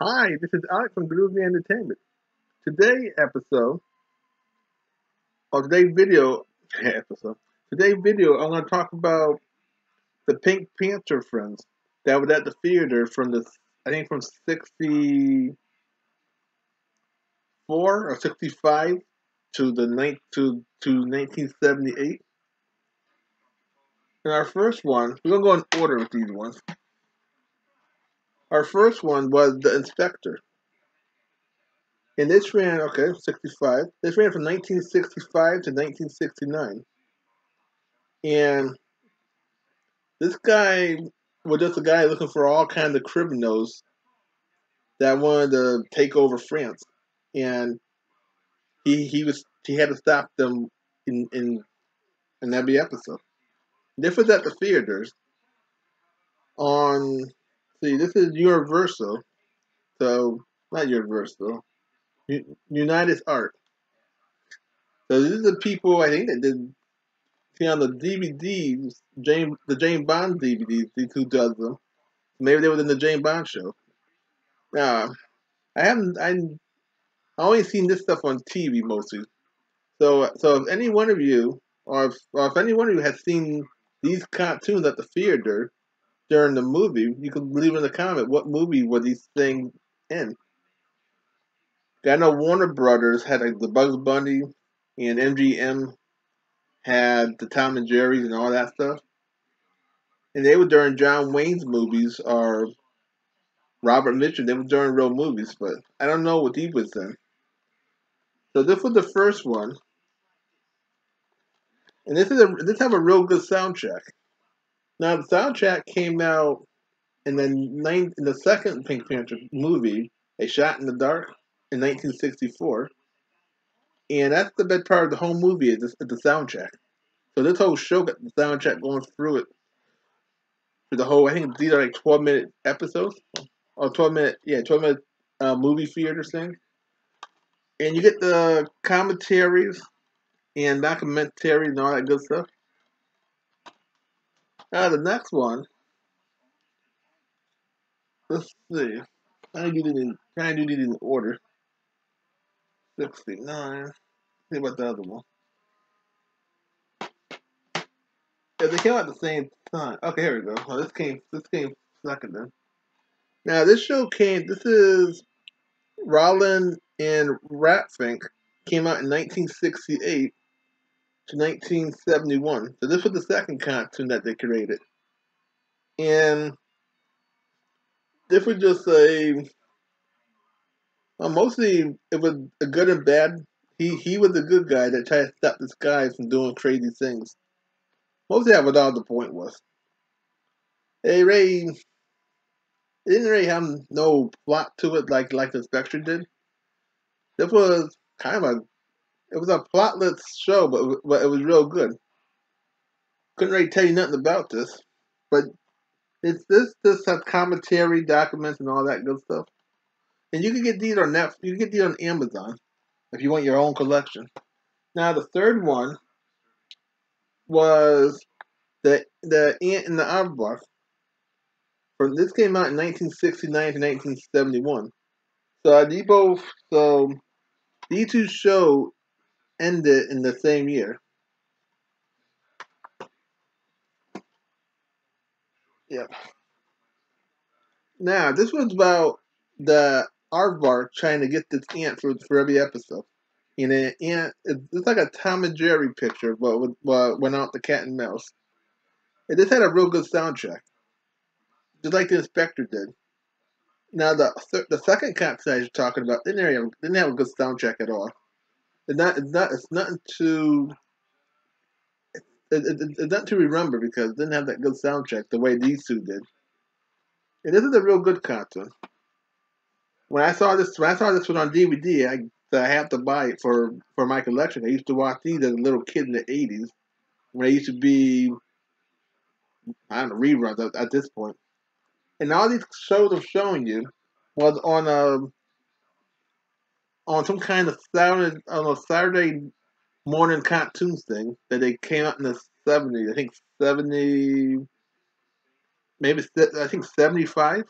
Hi, this is Alex from Groovy Entertainment. Today episode, or today's video episode. Today's video, I'm going to talk about the Pink Panther friends that were at the theater from I think from 64 or 65 to the to 1978. And our first one, we're going to go in order with these ones. Our first one was The Inspector. And this ran, 65. This ran from 1965 to 1969. And this guy was just a guy looking for all kinds of criminals that wanted to take over France, and he had to stop them in every episode. This was at the theaters on. See, this is Universal, so not Universal, United Art. So these are the people I think that did see on the DVDs, the James Bond DVDs. These who does them. Maybe they were in the James Bond show. Now, I haven't. I only seen this stuff on TV mostly. So if any one of you, or if any one of you has seen these cartoons at the theater during the movie, you can leave in the comment what movie were these things in. I know Warner Brothers had like the Bugs Bunny, and MGM had the Tom and Jerry's and all that stuff, and they were during John Wayne's movies or Robert Mitchum. They were during real movies, but I don't know what he was in. So this was the first one. And this have a real good soundtrack. Now the soundtrack came out in the second Pink Panther movie, A Shot in the Dark, in 1964, and that's the best part of the whole movie is the soundtrack. So this whole show got the soundtrack going through it for the whole. I think these are like 12-minute episodes or 12-minute movie theater thing, and you get the commentaries and documentaries and all that good stuff. Now the next one. Let's see. Trying to do these in order. 69. See about the other one. Yeah, they came out at the same time. Okay, here we go. Oh, this came second then. Now this show came. This is Rollin and Ratfink came out in 1968 to 1971. So this was the second cartoon that they created, and this was just mostly it was a good and bad. He was a good guy that tried to stop this guy from doing crazy things. Mostly that was all the point was. Hey Ray, it didn't really have no plot to it like the Spectre did. This was kind of it was a plotless show, but it was real good. Couldn't really tell you nothing about this, but this has commentary, documents, and all that good stuff. And you can get these on Netflix. You can get these on Amazon if you want your own collection. Now the third one was the Ant and the Aardvark. This came out in 1969 to 1971. So these two shows ended in the same year. Yep. Now this was about the aardvark trying to get this ant for every episode. And the ant, it's like a Tom and Jerry picture, but went out the cat and mouse. It just had a real good soundtrack, just like the Inspector did. Now the second cat that I was talking about didn't have a good soundtrack at all. It's nothing to it's not to remember because it didn't have that good soundtrack the way these two did. And this is a real good cartoon. When I saw this one on DVD, I have to buy it for my collection. I used to watch these as a little kid in the '80s when they used to be I don't know reruns at this point. And all these shows I'm showing you was on some kind of Saturday morning cartoons thing that they came out in the '70s. I think 70, maybe I think 75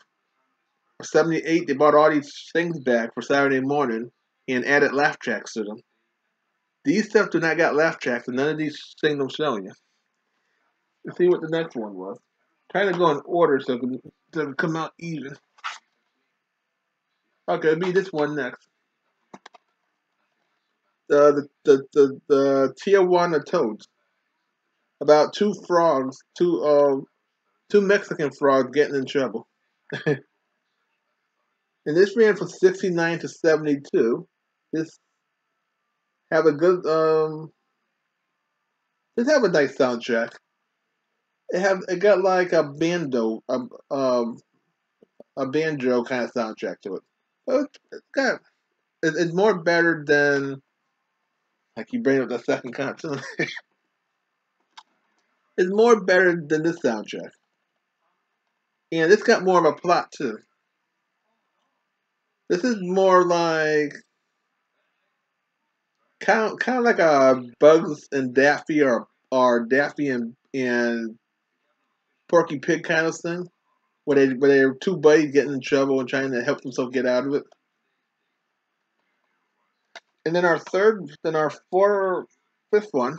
'78, they brought all these things back for Saturday morning and added laugh tracks to them. These stuff do not got laugh tracks, and none of these things I'm showing you. Let's see what the next one was. Trying to go in order so it can come out even. Okay, it'll be this one next. The Tijuana Toads. About two frogs, two Mexican frogs getting in trouble. And this ran from '69 to '72. This have a good this have a nice soundtrack. It got like a banjo kind of soundtrack to it. So it's more better than like you bring up the second cartoon. It's more better than this soundtrack. And it's got more of a plot too. This is more like kind of like a Bugs and Daffy or Daffy and Porky Pig kind of thing, where they're two buddies getting in trouble and trying to help themselves get out of it. And then fifth one.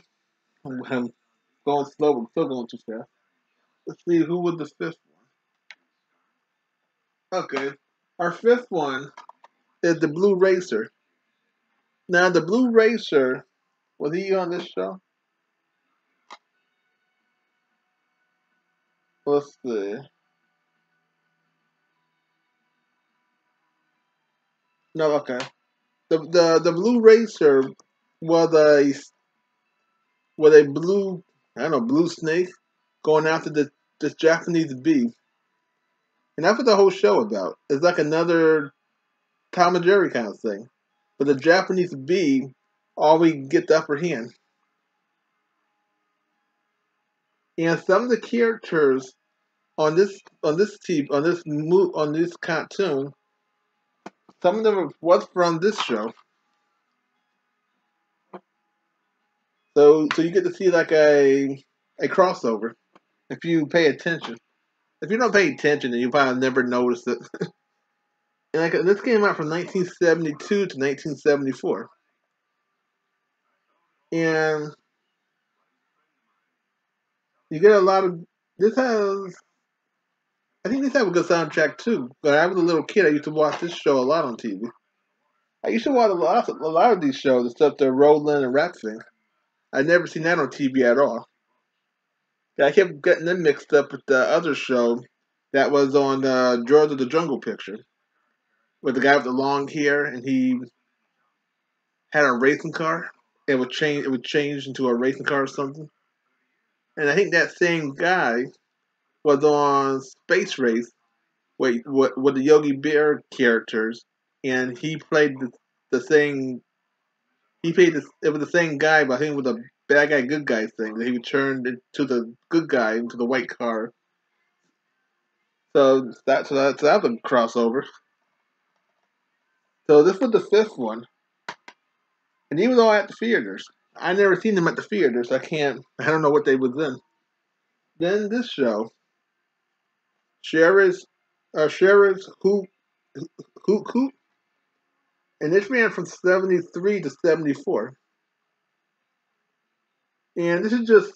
I'm going slow, but still going too fast. Let's see who was the fifth one. Okay, our fifth one is the Blue Racer. Now the Blue Racer, was he on this show? Let's see. No, okay. The Blue Racer was a blue, I don't know, blue snake going after this Japanese bee. And that's what the whole show about. It's like another Tom and Jerry kind of thing. But the Japanese bee always get the upper hand. And some of the characters on this cartoon, some of them was from this show. So you get to see like a crossover if you pay attention. If you don't pay attention, then you probably never notice it. And like this came out from 1972 to 1974, and you get a lot of this has. I think this has a good soundtrack too. When I was a little kid, I used to watch this show a lot on TV. I used to watch a lot of these shows, except the Roland and Rap thing. I'd never seen that on TV at all. I kept getting them mixed up with the other show that was on George of the Jungle Picture, with the guy with the long hair, and he had a racing car. It would change. It would change into a racing car or something. And I think that same guy was on Space Race with the Yogi Bear characters, and he played the same. He played this. It was the same guy, but I think with a bad guy, good guy thing. That he turned into the good guy into the white car. So that was a crossover. So this was the fifth one, and even though at the theaters, I never seen them at the theaters. I don't know what they was in. Then this show, Sheriff's Hoop, and this ran from '73 to '74. And this is just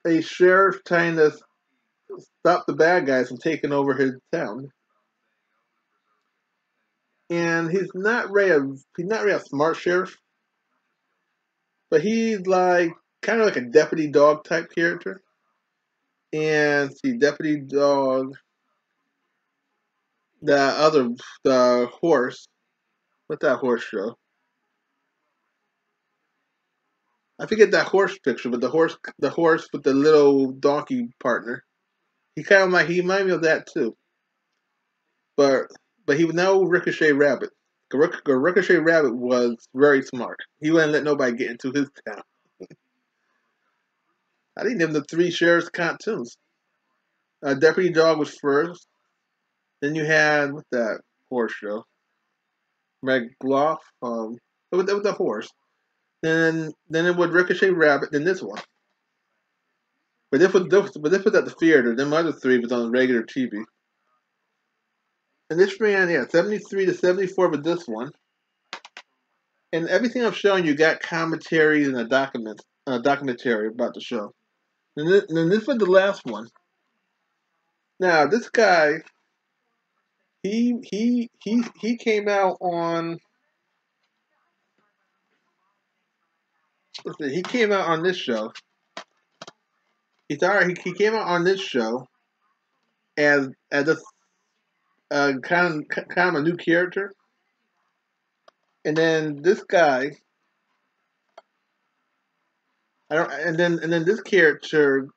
a sheriff trying to stop the bad guys from taking over his town. And he's not really a smart sheriff, but he's like kind of like a deputy dog type character. And see, deputy dog, the horse. What's that horse show? I forget that horse picture, but the horse with the little donkey partner. He reminded me of that too. But he was no Ricochet Rabbit. Ricochet Rabbit was very smart. He wouldn't let nobody get into his town. I think them the three sheriff's cartoons. Deputy Dog was first. Then you had what's that horse show? McGlough. It was the horse. Then it was Ricochet Rabbit. Then this one. But this was at the theater. Them other three was on regular TV. And this ran, 73 to 74 with this one. And everything I'm showing you got commentaries and a documentary about the show. And then this was the last one. Now this guy, he came out on. Let's see, he came out on this show. He came out on this show as a kind of a new character. And then this guy, I don't, and then this character,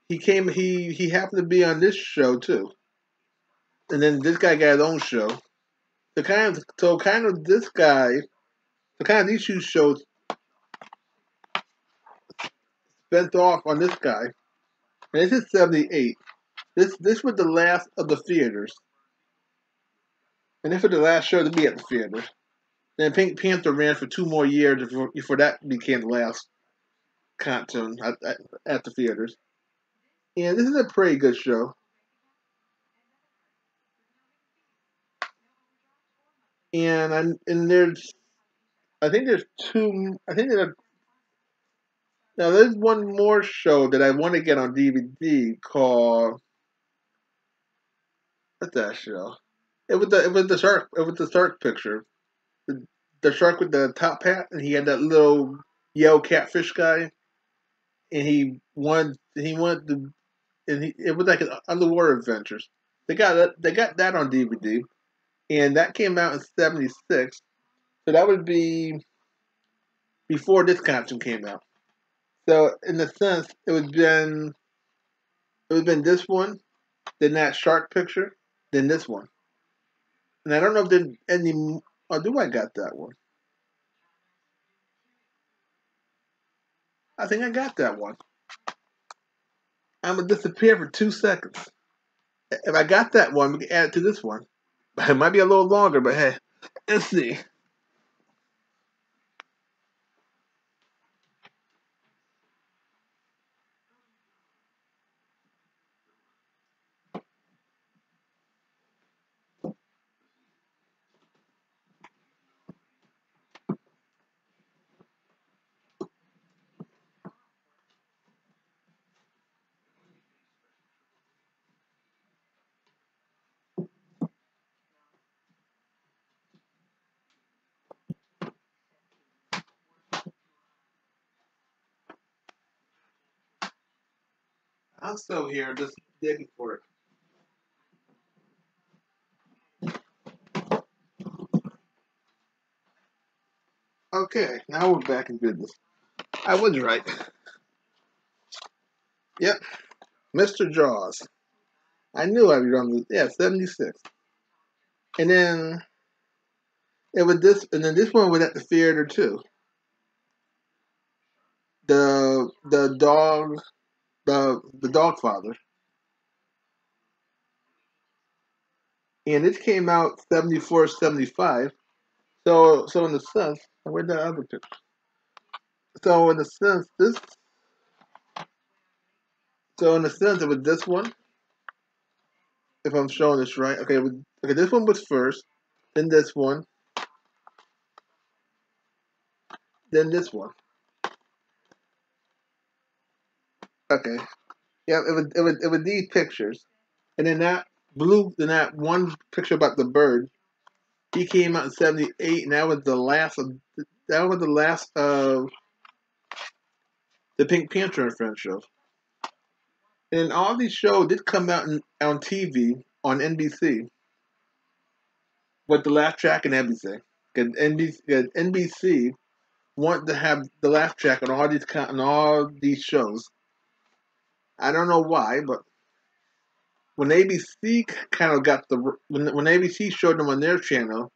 he happened to be on this show too. And then this guy got his own show. This guy, so kind of these two shows spent off on this guy. And this is 78. This was the last of the theaters. And this was the last show to be at the theater. Then Pink Panther ran for 2 more years before that became the last cartoon at the theaters. And this is a pretty good show. And there's I think there's two. I think there's one more show that I want to get on DVD called what's that show? It was the shark picture. The shark with the top hat, and he had that little yellow catfish guy, and he wanted to, it was like an underwater adventures. They got that on DVD, and that came out in '76. So that would be before this cartoon came out. So in a sense, it would been this one, then that shark picture, then this one. And I don't know if there's any. Oh, do I got that one? I think I got that one. I'm gonna disappear for 2 seconds. If I got that one, we can add it to this one. It might be a little longer, but hey, let's see. I'm still here, just digging for it. Okay, now we're back in business. I was right. Yep, Mr. Jaws. I knew I'd be wrong. Yeah, 76. And then and then this one was at the theater too. The dog, the dog father, and it came out 74, 75. So in the sense, where'd that other picture? So in the sense, in the sense, it was this one. If I'm showing this right, okay, this one was first, then this one, then this one. Okay, yeah, it was these pictures, and then that one picture about the bird. He came out in '78, and that was the last of the Pink Panther show. And all these shows did come out on TV on NBC with the laugh track and everything. Because NBC wanted to have the laugh track on all these shows. I don't know why, but when ABC kind of got when ABC showed them on their channel,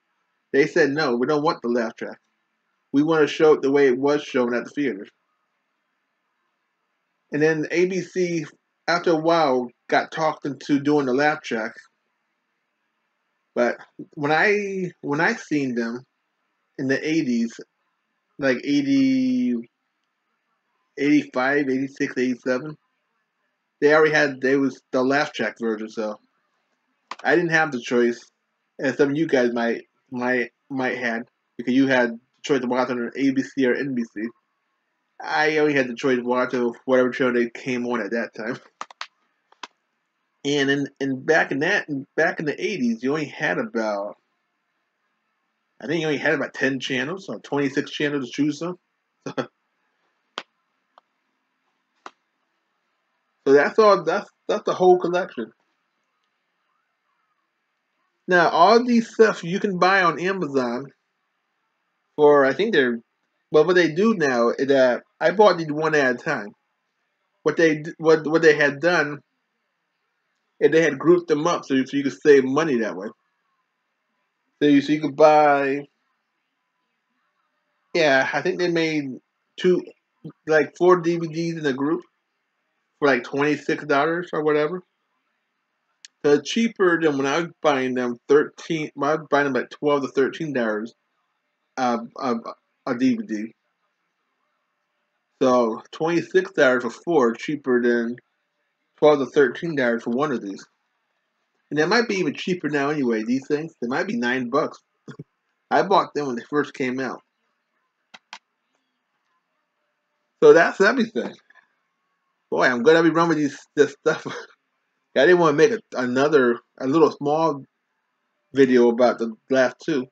they said no, we don't want the laugh track. We want to show it the way it was shown at the theaters. And then ABC, after a while, got talked into doing the laugh track. But when I seen them in the 80s, like 80, 85, 86, 87, they was the laugh track version. So I didn't have the choice, and some of you guys might had, because you had the choice to watch on ABC or NBC. I only had the choice to watch whatever channel they came on at that time. And back in the 80s, you only had about, I think you only had about 10 channels or 26 channels to choose from. So that's all. That's the whole collection. Now all these stuff you can buy on Amazon for, I think they're, well, what they do now is that I bought these one at a time. What they had done is they had grouped them up so you could save money that way. So you could buy, yeah, I think they made two, like 4 DVDs in a group for like $26 or whatever. So cheaper than when I was buying them 13. When I was buying them at $12 to $13 a DVD. So $26 for four, cheaper than $12 to $13 for one of these. And they might be even cheaper now anyway. These things, they might be $9. I bought them when they first came out. So that's everything. Boy, I'm glad I be running with this stuff. I didn't want to make a little small video about the last two.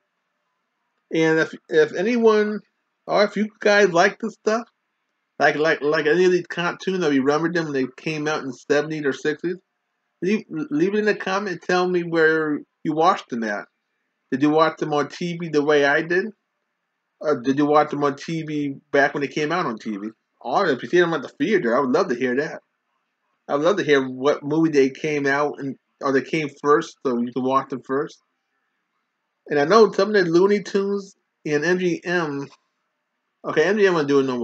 And if anyone, or if you guys like this stuff, like any of these cartoons that we remembered them when they came out in the 70s or 60s, leave it in the comment. Tell me where you watched them at. Did you watch them on TV the way I did, or did you watch them on TV back when they came out on TV? Or if you see them at the theater, I would love to hear that. I would love to hear what movie they came out and or they came first, so you can watch them first. And I know some of the Looney Tunes and MGM. Okay, MGM was doing no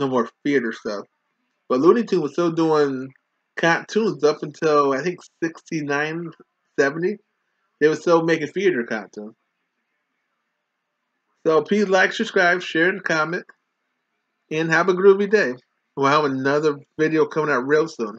more theater stuff, but Looney Tunes was still doing cartoons up until I think 69, 70. They were still making theater cartoons. So please like, subscribe, share, and comment, and have a groovy day. We'll have another video coming out real soon.